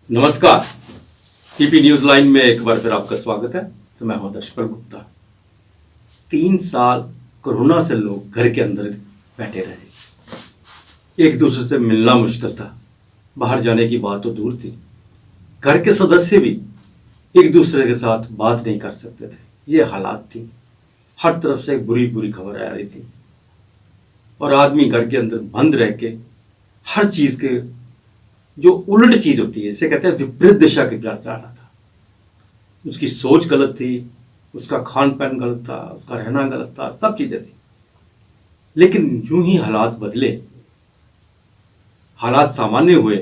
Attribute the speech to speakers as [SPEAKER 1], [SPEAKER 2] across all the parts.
[SPEAKER 1] नमस्कार। TP news line में एक बार फिर आपका स्वागत है। तो मैं हूं दर्शपल गुप्ता। 3 साल कोरोना से लोग घर के अंदर बैठे रहे, एक दूसरे से मिलना मुश्किल था, बाहर जाने की बात तो दूर थी। घर के सदस्य भी एक दूसरे के साथ बात नहीं कर सकते थे। ये हालात थी, हर तरफ से बुरी बुरी खबर आ रही थी और आदमी घर के अंदर बंद रह के हर चीज के जो उल्ट चीज होती है, इसे कहते हैं विपरीत दिशा की तरफ जा रहा था। उसकी सोच गलत थी, उसका खान पान गलत था, उसका रहना गलत था, सब चीजें थी। लेकिन यूं ही हालात बदले, हालात सामान्य हुए,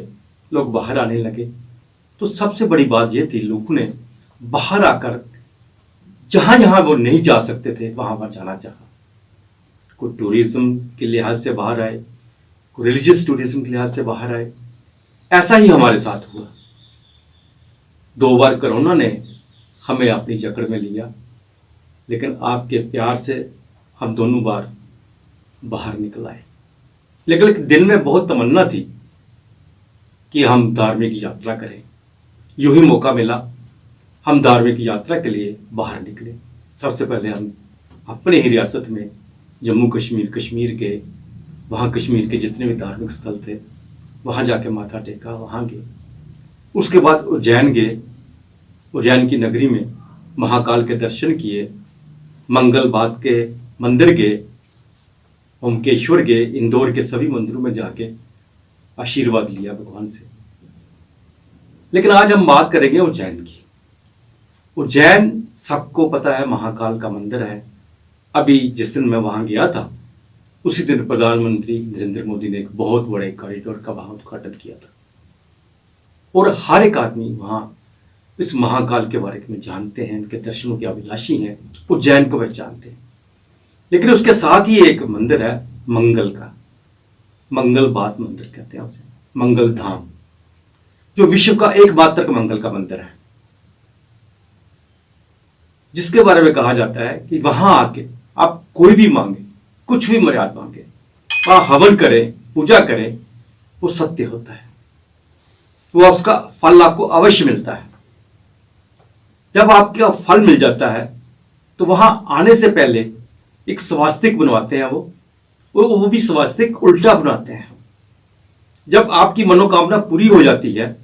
[SPEAKER 1] लोग बाहर आने लगे। तो सबसे बड़ी बात यह थी, लोगों ने बाहर आकर जहां जहां वो नहीं जा सकते थे वहां पर जाना चाहा। कोई टूरिज्म के लिहाज से बाहर आए, कोई रिलीजियस टूरिज्म के लिहाज से बाहर आए। ऐसा ही हमारे साथ हुआ। 2 बार कोरोना ने हमें अपनी जकड़ में लिया, लेकिन आपके प्यार से हम दोनों बार बाहर निकल आए। लेकिन दिल में बहुत तमन्ना थी कि हम धार्मिक यात्रा करें। यूं ही मौका मिला, हम धार्मिक यात्रा के लिए बाहर निकले। सबसे पहले हम अपने ही रियासत में जम्मू कश्मीर के, वहाँ कश्मीर के जितने भी धार्मिक स्थल थे वहाँ जाके माथा टेका, वहाँ गए। उसके बाद उज्जैन गए। उज्जैन की नगरी में महाकाल के दर्शन किए, मंगल बात के मंदिर गए, ओमकेश्वर गए, इंदौर के सभी मंदिरों में जाके आशीर्वाद लिया भगवान से। लेकिन आज हम बात करेंगे उज्जैन की। उज्जैन सबको पता है महाकाल का मंदिर है। अभी जिस दिन मैं वहाँ गया था उसी दिन प्रधानमंत्री नरेंद्र मोदी ने एक बहुत बड़े कॉरिडोर का वहां उद्घाटन किया था और हर एक आदमी वहां इस महाकाल के बारे में जानते हैं, उनके दर्शनों के अभिलाषी हैं, उज्जैन को पहचानते हैं। लेकिन उसके साथ ही एक मंदिर है मंगल का, मंगल बात मंदिर कहते हैं उसे, मंगल धाम, जो विश्व का एकमात्र मंगल का मंदिर है, जिसके बारे में कहा जाता है कि वहां आके आप कोई भी मांगे, कुछ भी मर्याद मांगे, वहां हवन करें, पूजा करें, वो सत्य होता है, वो उसका फल आपको अवश्य मिलता है। जब आपका फल मिल जाता है तो वहां आने से पहले एक स्वास्तिक बनवाते हैं वो भी स्वास्तिक उल्टा बनाते हैं। जब आपकी मनोकामना पूरी हो जाती है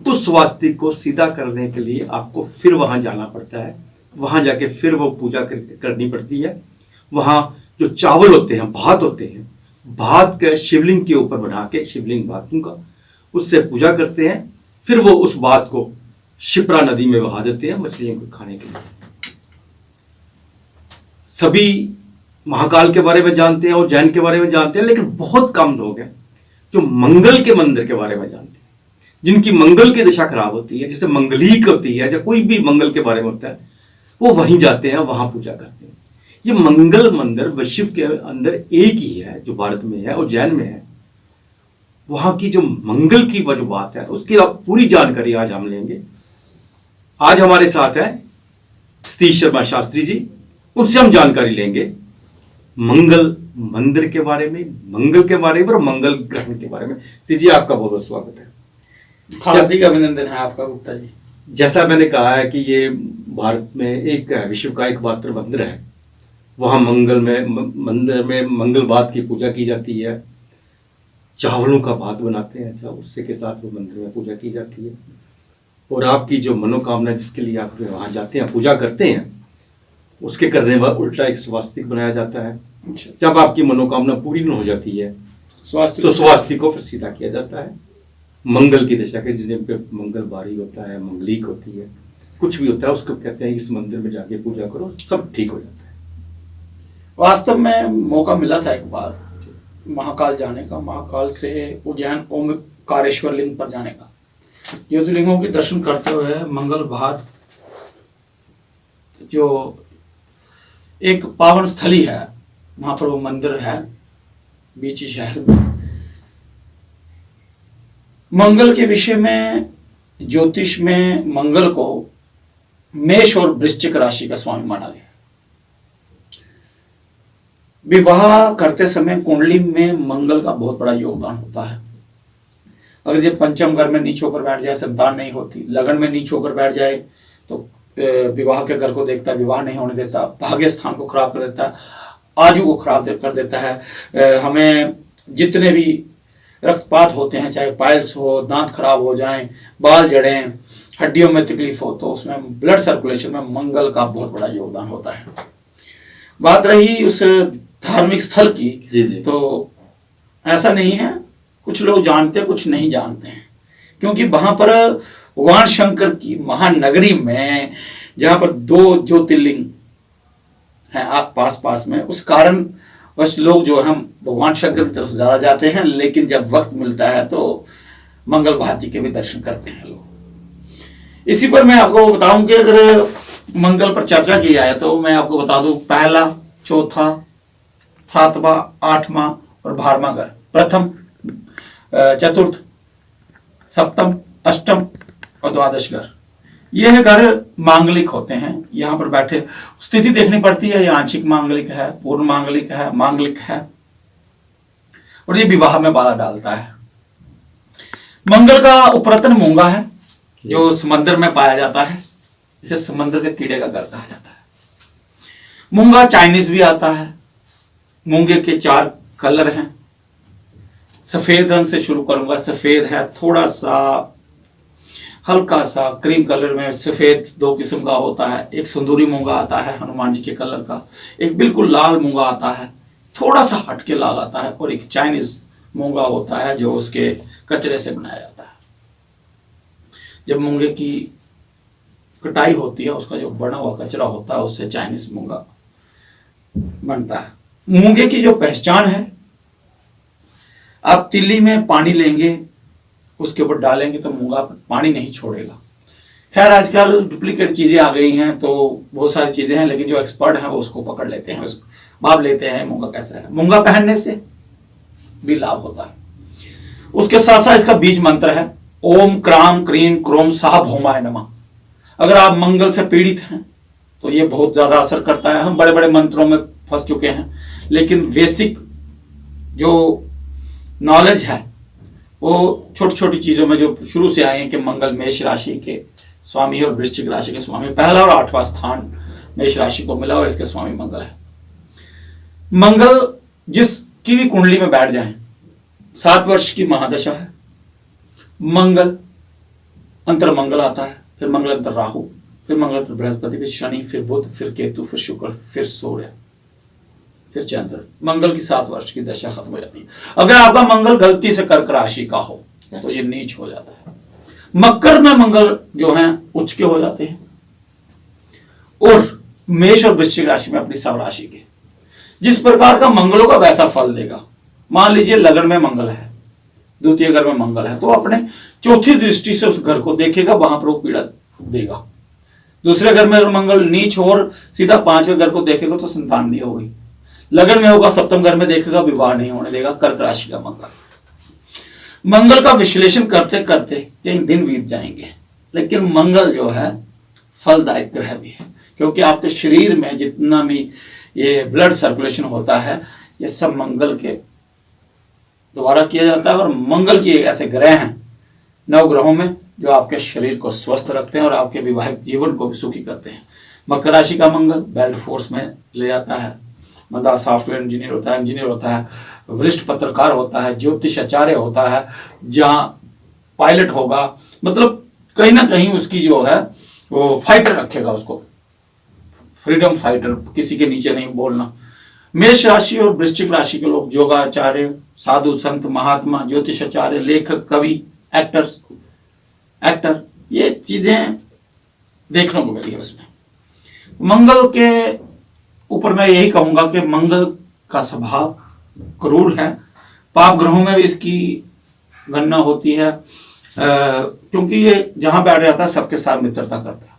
[SPEAKER 1] उस स्वास्तिक को सीधा करने के लिए आपको फिर वहां जाना पड़ता है। वहां जाके फिर वो पूजा करनी पड़ती है। वहां जो चावल होते हैं, भात होते हैं, भात के शिवलिंग के ऊपर बना के, शिवलिंग भातों का, उससे पूजा करते हैं। फिर वो उस भात को शिप्रा नदी में बहा देते हैं मछलियों को खाने के लिए। सभी महाकाल के बारे में जानते हैं, उज्जैन के बारे में जानते हैं, लेकिन बहुत कम लोग हैं जो मंगल के मंदिर के बारे में जानते हैं, जिनकी मंगल की दिशा खराब होती है, जैसे मंगलीक होती है या कोई भी मंगल के बारे में होता है, वो वहीं जाते हैं, वहां पूजा करते हैं। ये मंगल मंदिर विश्व के अंदर एक ही है जो भारत में है, उज्जैन में है। वहां की जो मंगल की जो बात है उसकी आप पूरी जानकारी आज हम लेंगे। आज हमारे साथ है सतीश शर्मा शास्त्री जी, उनसे हम जानकारी लेंगे मंगल मंदिर के बारे में, मंगल के बारे में और मंगल ग्रहण के बारे में। सतीश जी, आपका बहुत बहुत स्वागत है।
[SPEAKER 2] हार्दिक अभिनंदन है आपका गुप्ता जी।
[SPEAKER 1] जैसा मैंने कहा है कि ये भारत में एक विश्व का एकमात्र मंदिर है। वहाँ मंदिर में मंगल भात की पूजा की जाती है, चावलों का भात बनाते हैं, अच्छा उससे के साथ वो मंदिर में पूजा की जाती है। और आपकी जो मनोकामना जिसके लिए आप वहाँ जाते हैं, पूजा करते हैं, उसके करने वाला उल्टा एक स्वास्तिक बनाया जाता है। जब आपकी मनोकामना पूरी न हो जाती है तो स्वास्तिक को फिर सीधा किया जाता है। मंगल की दिशा के जिन पे मंगल बारी होता है, मंगलीक होती है, कुछ भी होता है, उसको कहते हैं इस मंदिर में जाके पूजा करो, सब ठीक हो जाता है।
[SPEAKER 2] वास्तव में मौका मिला था एक बार महाकाल जाने का, महाकाल से उज्जैन ओमकारेश्वर लिंग पर जाने का। ज्योतिर्लिंगों के दर्शन करते हुए मंगल भात जो एक पावन स्थली है, वहां पर वो मंदिर है बीच शहर में। मंगल के विषय में, ज्योतिष में मंगल को मेष और वृश्चिक राशि का स्वामी माना गया। विवाह करते समय कुंडली में मंगल का बहुत बड़ा योगदान होता है अगर ये पंचम घर में नीच होकर बैठ जाए संतान नहीं होती, लगन में नीच होकर बैठ जाए तो विवाह के घर को देखता है, विवाह नहीं होने देता, भाग्य स्थान को खराब कर देता है, आजू को खराब कर देता है। हमें जितने भी रक्तपात होते हैं, चाहे पाइल्स हो, दांत खराब हो जाएं, बाल जड़ें, हड्डियों में तकलीफ हो, तो उसमें ब्लड सर्कुलेशन में मंगल का बहुत बड़ा योगदान होता है। बात रही उस धार्मिक स्थल की,
[SPEAKER 1] जी।
[SPEAKER 2] तो ऐसा नहीं है, कुछ लोग जानते हैं कुछ नहीं जानते हैं, क्योंकि वहां पर भगवान शंकर की महानगरी में जहां पर 2 ज्योतिर्लिंग हैं आप पास में, उस कारण बस लोग जो है हम भगवान शंकर की तरफ ज्यादा जाते हैं, लेकिन जब वक्त मिलता है तो मंगल भाजी के भी दर्शन करते हैं लोग। इसी पर मैं आपको बताऊं कि अगर मंगल पर चर्चा की जाए तो मैं आपको बता दूं, पहला, चौथा, 7वां, 8वां और 12वां घर, प्रथम, चतुर्थ, सप्तम, अष्टम और द्वादश घर, यह घर मांगलिक होते हैं। यहां पर बैठे स्थिति देखनी पड़ती है, ये आंशिक मांगलिक है, पूर्ण मांगलिक है, मांगलिक है, और ये विवाह में बाधा डालता है। मंगल का उपरतन मूंगा है जो समंदर में पाया जाता है, इसे समंदर के कीड़े का घर कहा जाता है। मूंगा चाइनीज भी आता है। मूंगे के 4 कलर हैं। सफेद रंग से शुरू करूंगा, सफेद है, थोड़ा सा हल्का सा क्रीम कलर में सफेद 2 किस्म का होता है। एक सिंदूरी मूंगा आता है हनुमान जी के कलर का, एक बिल्कुल लाल मूंगा आता है, थोड़ा सा हटके लाल आता है, और एक चाइनीज मूंगा होता है जो उसके कचरे से बनाया जाता है। जब मूंगे की कटाई होती है, उसका जो बना हुआ कचरा होता है, उससे चाइनीज मूंगा बनता है। मूंगे की जो पहचान है, आप तिल्ली में पानी लेंगे, उसके ऊपर डालेंगे तो मूंगा पानी नहीं छोड़ेगा। खैर आजकल डुप्लीकेट चीजें आ गई हैं, तो बहुत सारी चीजें हैं, लेकिन जो एक्सपर्ट हैं वो उसको पकड़ लेते हैं, उसको भाप लेते हैं मूंगा कैसा है। मूंगा पहनने से भी लाभ होता है। उसके साथ साथ इसका बीज मंत्र है, ओम क्राम क्रीम क्रोम साह भौमाय नमः। अगर आप मंगल से पीड़ित हैं तो ये बहुत ज्यादा असर करता है। हम बड़े बड़े मंत्रों में फंस चुके हैं, लेकिन बेसिक जो नॉलेज है वो छोटी छोटी चीजों में जो शुरू से आए हैं कि मंगल मेष राशि के स्वामी और वृश्चिक राशि के स्वामी, पहला और 8वां स्थान मेष राशि को मिला और इसके स्वामी मंगल है। मंगल जिसकी भी कुंडली में बैठ जाए, 7 वर्ष की महादशा है। मंगल अंतर मंगल आता है, फिर मंगल अंतर राहु, फिर मंगल अंतर बृहस्पति, फिर शनि, फिर बुध, फिर केतु, फिर शुक्र, फिर सूर्य, फिर चंद्र। मंगल की 7 वर्ष की दशा खत्म हो जाती है। अगर आपका मंगल गलती से कर्क राशि का हो तो ये नीच हो जाता है। मकर में मंगल जो है उच्च के हो जाते हैं, और मेष और वृश्चिक राशि में अपनी सब राशि के। जिस प्रकार का मंगलों का वैसा फल देगा। मान लीजिए लगन में मंगल है, द्वितीय घर में मंगल है, तो अपने चौथी दृष्टि से उस घर को देखेगा, वहां पर वो पीड़ा देगा। दूसरे घर में मंगल नीच और सीधा 5वें घर को देखेगा तो संतान नहीं होगी। लगन में होगा, सप्तम घर में देखेगा, विवाह नहीं होने देगा। कर्क राशि का मंगल का विश्लेषण करते करते कई दिन बीत जाएंगे, लेकिन मंगल जो है फलदायक ग्रह भी है, क्योंकि आपके शरीर में जितना भी ये ब्लड सर्कुलेशन होता है, ये सब मंगल के द्वारा किया जाता है। और मंगल की एक ऐसे ग्रह हैं 9 ग्रहों में जो आपके शरीर को स्वस्थ रखते हैं और आपके वैवाहिक जीवन को भी सुखी करते हैं। मकर राशि का मंगल बेल्ट फोर्स में ले जाता है, बंदा सॉफ्टवेयर इंजीनियर होता है, वरिष्ठ पत्रकार होता है, ज्योतिष आचार्य होता है, जहां पायलट होगा, मतलब कहीं ना कहीं उसकी जो है वो फाइटर रखेगा, उसको फ्रीडम फाइटर, किसी के नीचे नहीं बोलना। मेष राशि और वृश्चिक राशि के लोग योगाचार्य, साधु संत, महात्मा, ज्योतिषाचार्य, लेखक, कवि, एक्टर, ये चीजें देखने को मिली है उसमें। मंगल के ऊपर मैं यही कहूंगा कि मंगल का स्वभाव क्रूर है। पाप ग्रहों में भी इसकी गणना होती है, क्योंकि ये जहां बैठ जाता है सबके साथ मित्रता करता है।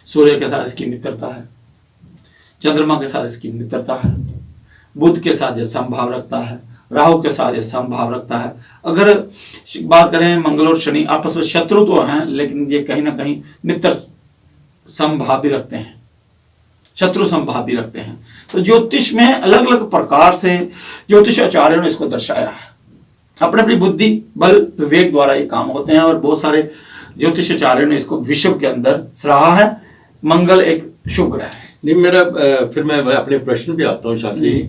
[SPEAKER 2] सूर्य के साथ इसकी मित्रता है, चंद्रमा के साथ इसकी मित्रता है, बुध के साथ ये समभाव रखता है, राहु के साथ ये समभाव रखता है। अगर बात करें मंगल और शनि आपस में शत्रु तो हैं, लेकिन ये कहीं ना कहीं मित्र समभाव भी रखते हैं, शत्रु समभाव भी रखते हैं। तो ज्योतिष में अलग अलग प्रकार से ज्योतिष आचार्यों ने इसको दर्शाया है। अपनी अपनी बुद्धि बल विवेक द्वारा ये काम होते हैं, और बहुत सारे ज्योतिषाचार्यों ने इसको विश्व के अंदर सराहा है। मंगल एक शुभ ग्रह है।
[SPEAKER 1] नहीं, मेरा फिर मैं अपने प्रश्न पे आता हूँ शास्त्री जी।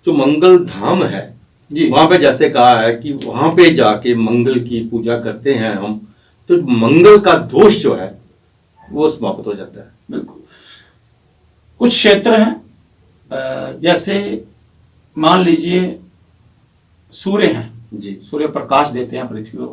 [SPEAKER 1] जो मंगल धाम है
[SPEAKER 2] जी,
[SPEAKER 1] वहां पे जैसे कहा है कि वहां पे जाके मंगल की पूजा करते हैं हम, तो मंगल का दोष जो है वो समाप्त हो जाता है।
[SPEAKER 2] बिल्कुल। कुछ क्षेत्र हैं, जैसे मान लीजिए सूर्य हैं
[SPEAKER 1] जी,
[SPEAKER 2] सूर्य प्रकाश देते हैं पृथ्वी को,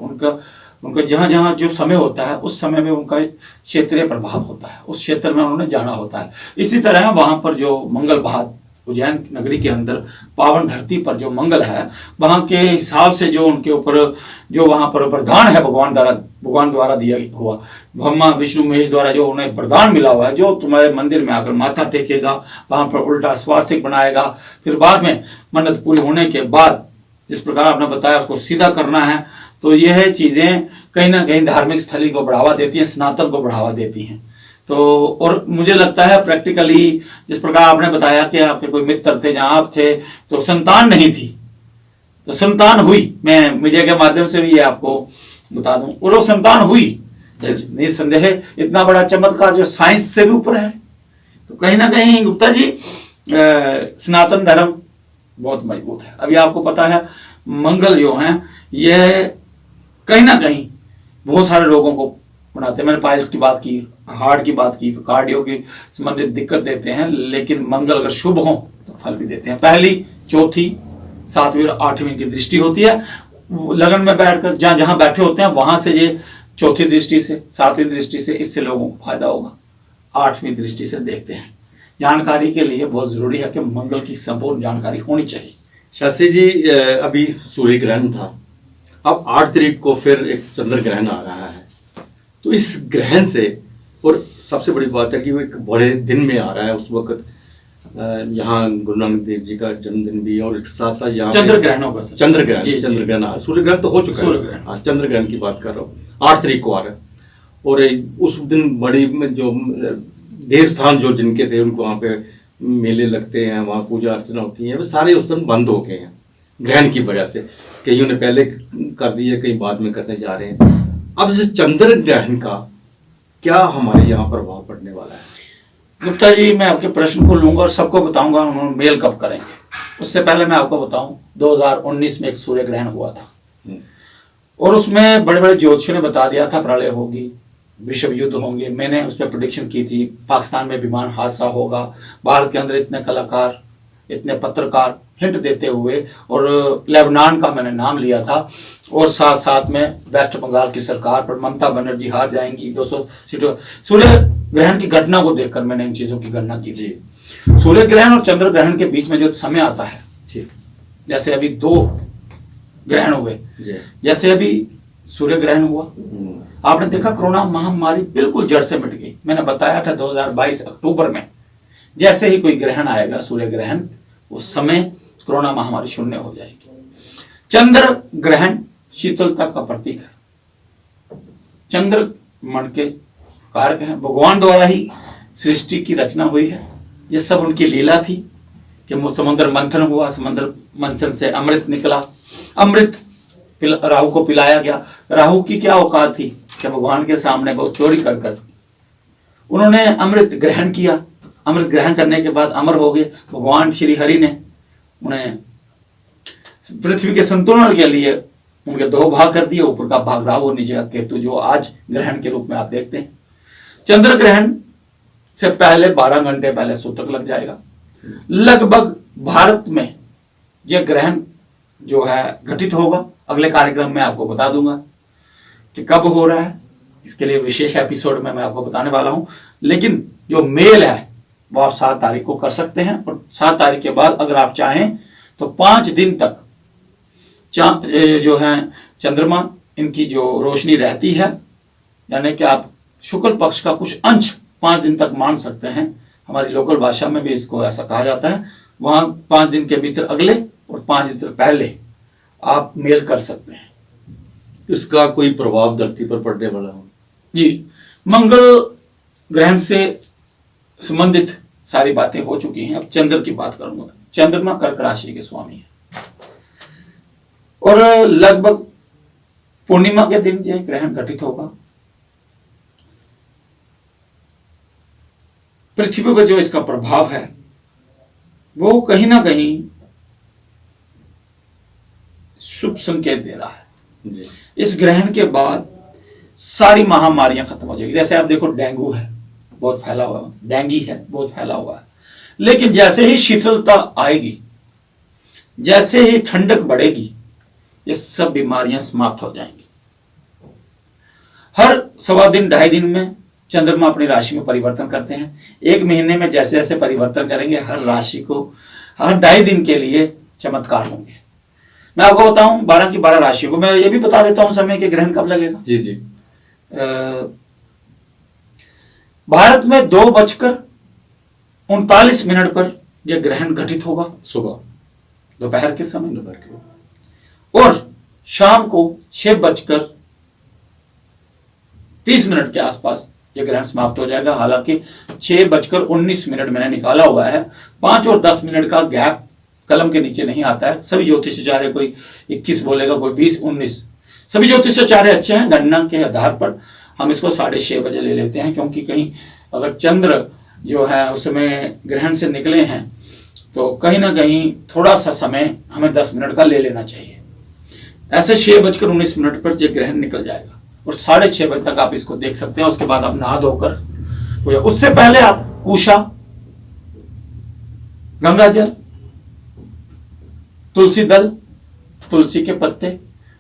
[SPEAKER 2] उनका जहां जहां जो समय होता है उस समय में उनका क्षेत्रीय प्रभाव होता है, उस क्षेत्र में उन्होंने जाना होता है। इसी तरह वहां पर जो मंगल भाग उज्जैन नगरी के अंदर पावन धरती पर जो मंगल है, वहां के हिसाब से जो उनके ऊपर जो वहां पर वरदान है भगवान द्वारा दिया हुआ, ब्रह्मा विष्णु महेश द्वारा जो उन्हें वरदान मिला हुआ है, जो तुम्हारे मंदिर में आकर माथा टेकेगा वहां पर उल्टा स्वास्तिक बनाएगा, फिर बाद में मन्नत पूरी होने के बाद जिस प्रकार आपने बताया उसको सीधा करना है, तो यह चीजें कहीं ना कहीं धार्मिक स्थली को बढ़ावा देती हैं, सनातन को बढ़ावा देती हैं। तो और मुझे लगता है प्रैक्टिकली जिस प्रकार आपने बताया कि आपके कोई मित्र थे जहां आप थे तो संतान नहीं थी, तो संतान हुई, मैं मीडिया के माध्यम से भी ये आपको बता दूं, और वो संतान हुई निसंदेह। इतना बड़ा चमत्कार जो साइंस से भी ऊपर है, तो कहीं ना कहीं गुप्ता जी सनातन धर्म बहुत मजबूत है। अभी आपको पता है मंगल जो है यह कहीं ना कहीं बहुत सारे रोगों को बनाते हैं। मैंने पाइल्स की बात की, हार्ट की बात की, कार्डियो की संबंधित दिक्कत देते हैं, लेकिन मंगल अगर शुभ हो तो फल भी देते हैं। पहली, चौथी, 7वीं और 8वीं की दृष्टि होती है। लगन में बैठकर जहां जहां बैठे होते हैं वहां से ये चौथी दृष्टि से, 7वीं दृष्टि से इससे लोगों को फायदा होगा। 8वीं दृष्टि से देखते हैं। जानकारी के लिए बहुत जरूरी है कि मंगल की संपूर्ण जानकारी होनी चाहिए।
[SPEAKER 1] शास्त्री जी, अभी सूर्य ग्रहण था, अब 8 तारीख को फिर एक चंद्र ग्रहण आ रहा है, तो इस ग्रहण से, और सबसे बड़ी बात है कि वो एक बड़े दिन में आ रहा है, उस वक्त यहाँ गुरु नानक देव जी का जन्मदिन भी, और इसके साथ साथ यहाँ
[SPEAKER 2] चंद्र ग्रहणों का
[SPEAKER 1] चंद्र ग्रहण, सूर्य ग्रहण तो हो चुका है, हाँ चंद्र ग्रहण की बात कर रहा हूँ, 8 तारीख को आ रहा है। और उस दिन बड़ी जो देव स्थान जो जिनके थे उनको वहाँ पे मेले लगते हैं, वहाँ पूजा अर्चना होती है, वो सारे उस दिन बंद हो गए हैं ग्रहण की वजह से। कईयों ने पहले कर दी है, कई बाद में करने जा रहे हैं। अब इस चंद्र ग्रहण का क्या हमारे यहाँ प्रभाव पड़ने वाला है?
[SPEAKER 2] गुप्ता जी, मैं आपके प्रश्न को लूंगा और सबको बताऊंगा हम मेल कब करेंगे। उससे पहले मैं आपको बताऊं, 2019 में एक सूर्य ग्रहण हुआ था, और उसमें बड़े बड़े ज्योतिषियों ने बता दिया था प्रलय होगी, विश्व युद्ध होंगे। मैंने उस पर प्रेडिक्शन की थी, पाकिस्तान में विमान हादसा होगा, भारत के अंदर इतने कलाकार, इतने पत्रकार हिंट देते हुए, और लेबनान का मैंने नाम लिया था, और साथ साथ में वेस्ट बंगाल की सरकार पर ममता बनर्जी हार जाएंगी 200 सीटों। सूर्य ग्रहण की घटना को देखकर मैंने इन चीजों की गणना की थी। सूर्य ग्रहण और चंद्र ग्रहण के बीच में जो समय आता है, जैसे अभी 2 ग्रहण हुए, जैसे अभी सूर्य ग्रहण हुआ, आपने देखा कोरोना महामारी बिल्कुल जड़ से मिट गई। मैंने बताया था 2022 अक्टूबर में जैसे ही कोई ग्रहण आएगा, सूर्य ग्रहण, उस समय कोरोना महामारी शून्य हो जाएगी। चंद्र ग्रहण शीतलता का प्रतीक है। चंद्र मन के कारक हैं, भगवान द्वारा ही सृष्टि की रचना हुई है। ये सब उनकी लीला थी कि समुद्र मंथन हुआ, समुद्र मंथन से अमृत निकला, अमृत राहु को पिलाया गया। राहु की क्या औकात थी कि भगवान के सामने वो चोरी कर उन्होंने अमृत ग्रहण किया। अमृत ग्रहण करने के बाद अमर हो गए। भगवान श्री हरि ने उन्हें पृथ्वी के संतुलन के लिए उनके 2 भाग कर दिए, ऊपर का भाग राहु और नीचे का केतु, जो आज ग्रहण के रूप में आप देखते हैं। चंद्र ग्रहण से पहले 12 घंटे पहले सूतक लग जाएगा। लगभग भारत में यह ग्रहण जो है घटित होगा। अगले कार्यक्रम में आपको बता दूंगा कि कब हो रहा है। इसके लिए विशेष एपिसोड में मैं आपको बताने वाला हूं। लेकिन जो मेल है वो आप 7 तारीख को कर सकते हैं, और 7 तारीख के बाद अगर आप चाहें तो 5 दिन तक जो है चंद्रमा, इनकी जो रोशनी रहती है, यानी कि आप शुक्ल पक्ष का कुछ अंश 5 दिन तक मान सकते हैं। हमारी लोकल भाषा में भी इसको ऐसा कहा जाता है। वहां 5 दिन के भीतर अगले और 5 दिन पहले आप मेल कर सकते हैं।
[SPEAKER 1] इसका कोई प्रभाव धरती पर पड़ने वाला हो?
[SPEAKER 2] जी, मंगल ग्रहण से संबंधित सारी बातें हो चुकी हैं। अब चंद्र की बात करूंगा। चंद्रमा कर्क राशि के स्वामी है। और लगभग पूर्णिमा के दिन यह ग्रहण घटित होगा। पृथ्वी पर जो इसका प्रभाव है वो कहीं ना कहीं शुभ संकेत दे रहा है।
[SPEAKER 1] जी।
[SPEAKER 2] इस ग्रहण के बाद सारी महामारियां खत्म हो जाएगी। जैसे आप देखो, डेंगू है बहुत फैला हुआ है, डेंगी है बहुत फैला हुआ है, लेकिन जैसे ही शीतलता आएगी, जैसे ही ठंडक बढ़ेगी, ये सब बीमारियां समाप्त हो जाएंगी। हर सवा दिन 2.5 दिन में चंद्रमा अपनी राशि में परिवर्तन करते हैं। 1 महीने में जैसे जैसे परिवर्तन करेंगे, हर राशि को हर 2.5 दिन के लिए चमत्कार होंगे। मैं आपको बताऊं 12 की 12 राशियों को, मैं ये भी बता देता हूं समय के ग्रहण कब लगेगा।
[SPEAKER 1] जी जी।
[SPEAKER 2] भारत में 2:39 पर यह ग्रहण घटित होगा,
[SPEAKER 1] सुबह
[SPEAKER 2] दोपहर के समय,
[SPEAKER 1] दोपहर के।
[SPEAKER 2] और शाम को 6:30 के आसपास यह ग्रहण समाप्त हो जाएगा। हालांकि 6:19 मैंने निकाला हुआ है, 5 और 10 मिनट का गैप कलम के नीचे नहीं आता है। सभी ज्योतिषाचार्य, कोई 21 बोलेगा, कोई 20, 19, सभी ज्योतिषाचार्य अच्छे हैं। गणना के आधार पर हम इसको 6:30 बजे ले लेते हैं, क्योंकि कहीं अगर चंद्र जो है उसमें ग्रहण से निकले हैं तो कहीं ना कहीं थोड़ा सा समय हमें 10 मिनट का ले लेना चाहिए। ऐसे 6:19 पर यह ग्रहण निकल जाएगा और 6:30 बजे तक आप इसको देख सकते हैं। उसके बाद आप नहा धोकर पूजा, उससे पहले आप उषा, गंगा जल, तुलसी दल, तुलसी के पत्ते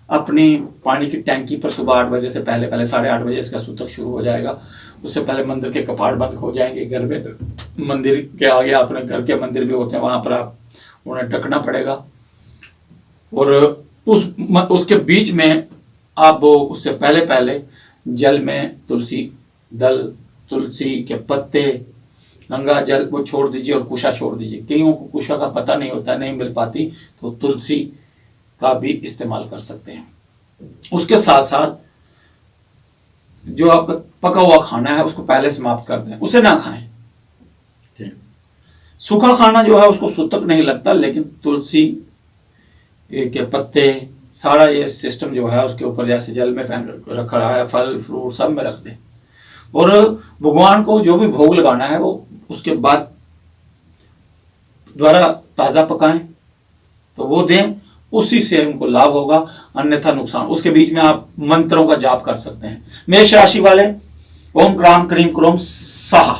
[SPEAKER 2] अपनी पानी की टैंकी पर सुबह 8 बजे से पहले 8:30 बजे इसका सूतक शुरू हो जाएगा। उससे पहले मंदिर के कपाट बंद हो जाएंगे। घर में मंदिर के आगे, अपने घर के मंदिर भी होते हैं, वहां पर आप उन्हें ढकना पड़ेगा। और उसके बीच में आप उससे पहले जल में तुलसी दल, तुलसी के पत्ते, गंगा जल वो छोड़ दीजिए और कुशा छोड़ दीजिए। कईयों को कुशा का पता नहीं होता, नहीं मिल पाती, तो तुलसी का भी इस्तेमाल कर सकते हैं। उसके साथ साथ जो आपका पका हुआ खाना है उसको पहले समाप्त कर दें, उसे ना खाएं। सूखा खाना जो है उसको सूतक नहीं लगता, लेकिन तुलसी के पत्ते, सारा ये सिस्टम जो है उसके ऊपर जैसे जल में रखा रहा है, फल फ्रूट सब में रख दें। और भगवान को जो भी भोग लगाना है वो उसके बाद द्वारा ताजा पकाएं तो वो दें, उसी से उनको लाभ होगा, अन्यथा नुकसान। उसके बीच में आप मंत्रों का जाप कर सकते हैं। मेष राशि वाले ओम क्राम क्रीम क्रोम स्वाहा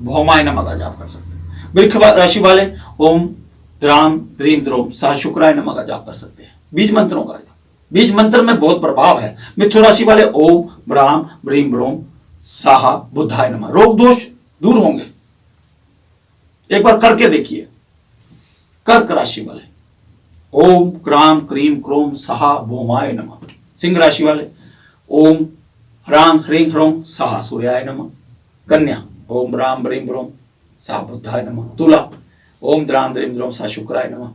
[SPEAKER 2] भौमाय नमः का जाप कर सकते हैं। वृक्ष राशि वाले ओम द्राम द्रीम द्रोम सा शुक्राय नमः का जाप कर सकते हैं। बीज मंत्रों का, बीज मंत्र में बहुत प्रभाव है। मिथुन राशि वाले ओम ब्राम ब्रीम ब्रोम साहा बुद्धाय नमः। रोग दोष दूर होंगे, एक बार करके देखिए। कर्क राशि वाले ओम क्राम क्रीम क्रोम सहा भौमाय नमः। सिंह राशि वाले ओम ह्रांग ह्रीं ह्रों सहा सूर्याय नमः। कन्या ओम राम ब्रीम ब्रोम सा बुद्धाय नमः। तुला ओम द्राम द्रीम द्रोम सा शुक्राय नमः।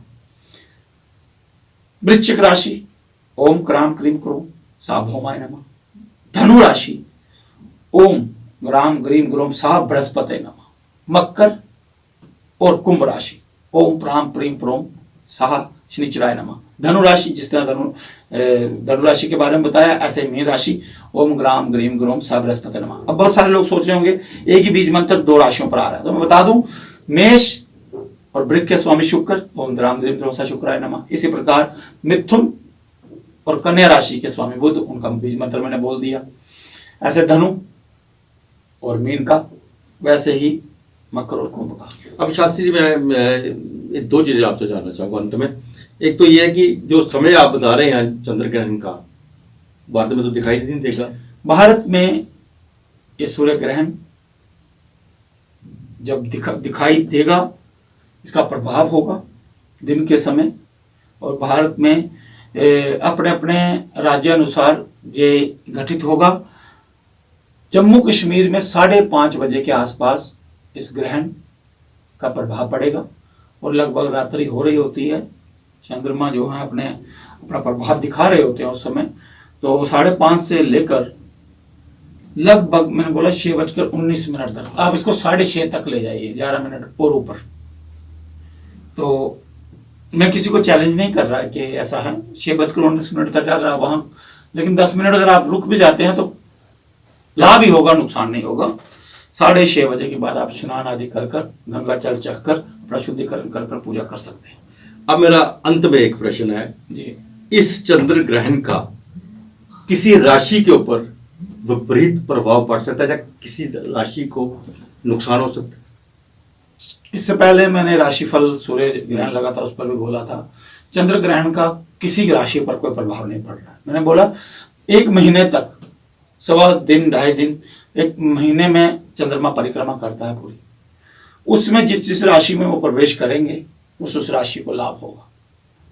[SPEAKER 2] वृश्चिक राशि ओम क्राम क्रीम क्रोम सा भौमाय नमः। धनु राशि ओम ग्राम ग्रीम ग्रोम सा बृहस्पति नमः। मकर और कुंभ राशि ओम प्राम प्रीम प्रोम साहा शनिचराय नमः। धनु राशि, जिस तरह धनु राशि के बारे में बताया, ऐसे मीन राशि ओम ग्राम ग्रीम ग्रोम सा बृहस्पति नमः। अब बहुत सारे लोग सोच रहे होंगे एक ही बीज मंत्र 2 राशियों पर आ रहा है, तो मैं बता दूं मेष और वृक्ष के स्वामी शुक्र ओम ग्राम ग्रीम ग्रोम सा शुक्राय नमः। इसी प्रकार मिथुन और कन्या राशि के स्वामी बुध, उनका बीज मंत्र मैंने बोल दिया। ऐसे धनु और मीन का, वैसे ही मकर और कुंभ का।
[SPEAKER 1] अब शास्त्री जी, मैं 2 चीजें आपसे जानना चाहूंगा अंत में। एक तो यह है कि जो समय आप बता रहे हैं चंद्र ग्रहण का, भारत में तो दिखाई नहीं देगा।
[SPEAKER 2] भारत में ये सूर्य ग्रहण जब दिखाई देगा, इसका प्रभाव होगा दिन के समय, और भारत में अपने अपने राज्य अनुसार ये घटित होगा। जम्मू कश्मीर में 5:30 बजे के आसपास इस ग्रहण का प्रभाव पड़ेगा और लगभग रात्रि हो रही होती है। चंद्रमा जो है अपना प्रभाव दिखा रहे होते हैं उस समय। तो 5:30 से लेकर लगभग मैंने बोला 6:19 तक, आप इसको 6:30 तक ले जाइए, 11 मिनट और ऊपर। तो मैं किसी को चैलेंज नहीं कर रहा है कि ऐसा है 6:19 तक चल रहा है वहां, लेकिन 10 मिनट अगर आप रुक भी जाते हैं तो लाभ ही होगा, नुकसान नहीं होगा। 6:30 बजे के बाद आप स्नान आदि कर कर गंगा जल चख कर अपना शुद्धिकरण कर कर पूजा कर सकते हैं।
[SPEAKER 1] अब मेरा अंत में एक प्रश्न है
[SPEAKER 2] जी,
[SPEAKER 1] इस चंद्र ग्रहण का किसी राशि के ऊपर विपरीत प्रभाव पड़ सकता है या किसी राशि को नुकसान हो सकता है?
[SPEAKER 2] इससे पहले मैंने राशिफल सूर्य ग्रहण लगा था उस पर भी बोला था, चंद्र ग्रहण का किसी राशि पर कोई प्रभाव नहीं पड़ रहा है। मैंने बोला 1 महीने तक, 1.25 दिन 2.5 दिन, 1 महीने में चंद्रमा परिक्रमा करता है पूरी, उसमें जिस जिस राशि में वो प्रवेश करेंगे उस राशि को लाभ होगा।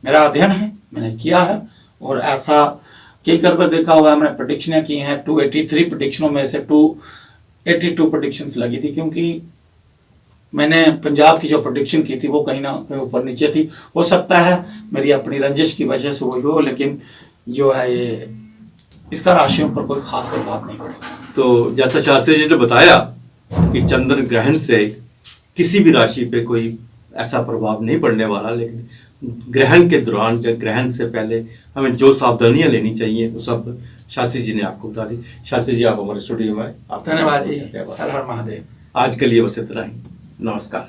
[SPEAKER 2] मेरा अध्ययन है, मैंने किया है और ऐसा कई कर देखा हुआ है। मैंने प्रेडिक्शनें की हैं, 283 प्रेडिक्शनों में से 282 प्रेडिक्शंस लगी थी, क्योंकि मैंने पंजाब की जो प्रेडिक्शन की थी वो कहीं ना कहीं ऊपर नीचे थी। हो सकता है मेरी अपनी रंजिश की वजह से वही हो, लेकिन जो है ये इसका राशियों पर कोई खास प्रभाव नहीं पड़ेगा।
[SPEAKER 1] तो जैसा शास्त्री जी ने बताया कि चंद्र ग्रहण से किसी भी राशि पे कोई ऐसा प्रभाव नहीं पड़ने वाला, लेकिन ग्रहण के दौरान या ग्रहण से पहले हमें जो सावधानियां लेनी चाहिए वो सब शास्त्री जी ने आपको बता दी। शास्त्री जी आप हमारे स्टूडियो में, आप
[SPEAKER 2] धन्यवाद जी, हर हर महादेव।
[SPEAKER 1] आज के लिए बस इतना ही, नमस्कार।